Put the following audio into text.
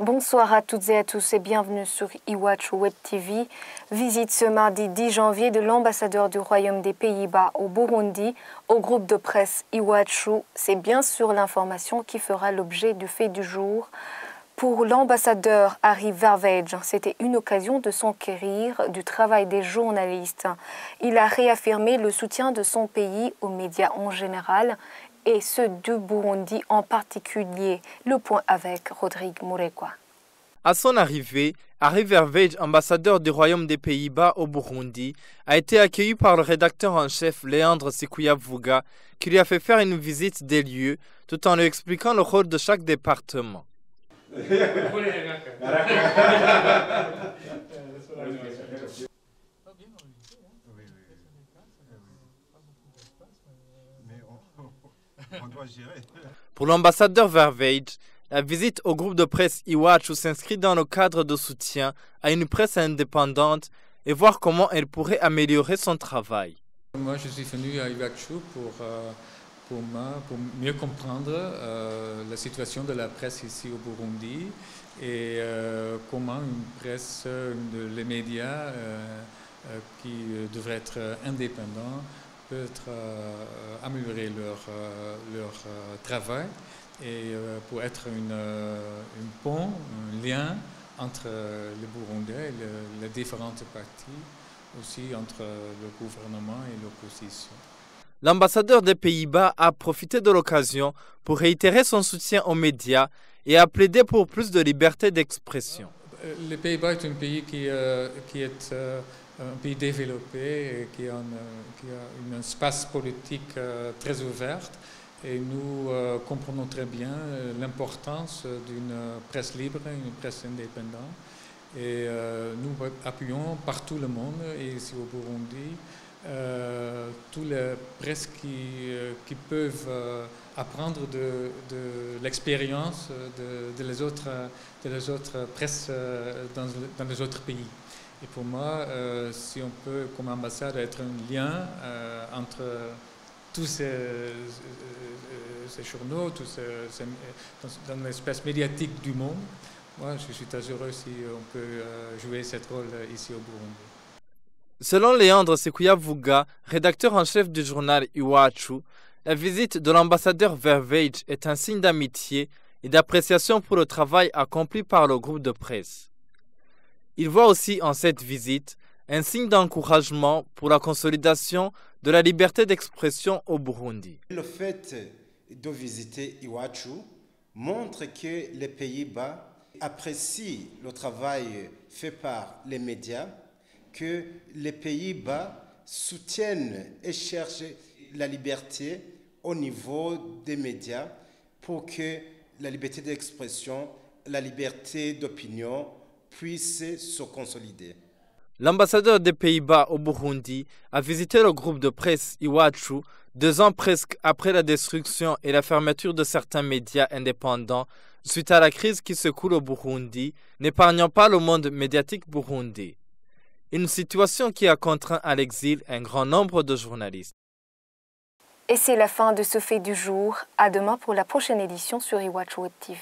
Bonsoir à toutes et à tous et bienvenue sur Iwacu Web TV. Visite ce mardi 10 janvier de l'ambassadeur du Royaume des Pays-Bas au Burundi au groupe de presse Iwacu. C'est bien sûr l'information qui fera l'objet du fait du jour. Pour l'ambassadeur Harry Verveege, c'était une occasion de s'enquérir du travail des journalistes. Il a réaffirmé le soutien de son pays aux médias en général et ceux du Burundi en particulier. Le point avec Rodrigue Murekwa. À son arrivée, Harry Verveege, ambassadeur du Royaume des Pays-Bas au Burundi, a été accueilli par le rédacteur en chef Leandre Sikuyavuga, qui lui a fait faire une visite des lieux, tout en lui expliquant le rôle de chaque département. Pour l'ambassadeur Verveege, la visite au groupe de presse Iwacu s'inscrit dans le cadre de soutien à une presse indépendante et voir comment elle pourrait améliorer son travail. Moi, je suis venu à Iwacu pour mieux comprendre la situation de la presse ici au Burundi et comment une presse, les médias qui devraient être indépendants peut améliorer leur travail et pour être un pont, un lien entre les Burundais et les différentes parties, aussi entre le gouvernement et l'opposition. L'ambassadeur des Pays-Bas a profité de l'occasion pour réitérer son soutien aux médias et a plaidé pour plus de liberté d'expression. Les Pays-Bas est un pays qui est un pays développé et qui a un espace politique très ouvert. Et nous comprenons très bien l'importance d'une presse libre, une presse indépendante. Et nous appuyons partout le monde, et ici au Burundi, tous les presses qui peuvent apprendre de l'expérience de les autres presses dans les autres pays. Et pour moi, si on peut, comme ambassade, être un lien entre tous ces journaux, dans l'espace médiatique du monde, moi je suis très heureux si on peut jouer ce rôle ici au Burundi. Selon Leandre Sikuyavuga, rédacteur en chef du journal Iwacu, la visite de l'ambassadeur Verveege est un signe d'amitié et d'appréciation pour le travail accompli par le groupe de presse. Il voit aussi en cette visite un signe d'encouragement pour la consolidation de la liberté d'expression au Burundi. Le fait de visiter Iwacu montre que les Pays-Bas apprécient le travail fait par les médias, que les Pays-Bas soutiennent et cherchent la liberté au niveau des médias pour que la liberté d'expression, la liberté d'opinion puisse se consolider. L'ambassadeur des Pays-Bas au Burundi a visité le groupe de presse Iwacu 2 ans presque après la destruction et la fermeture de certains médias indépendants suite à la crise qui secoue le Burundi, n'épargnant pas le monde médiatique burundais. Une situation qui a contraint à l'exil un grand nombre de journalistes. Et c'est la fin de ce fait du jour. À demain pour la prochaine édition sur Iwacu Web TV.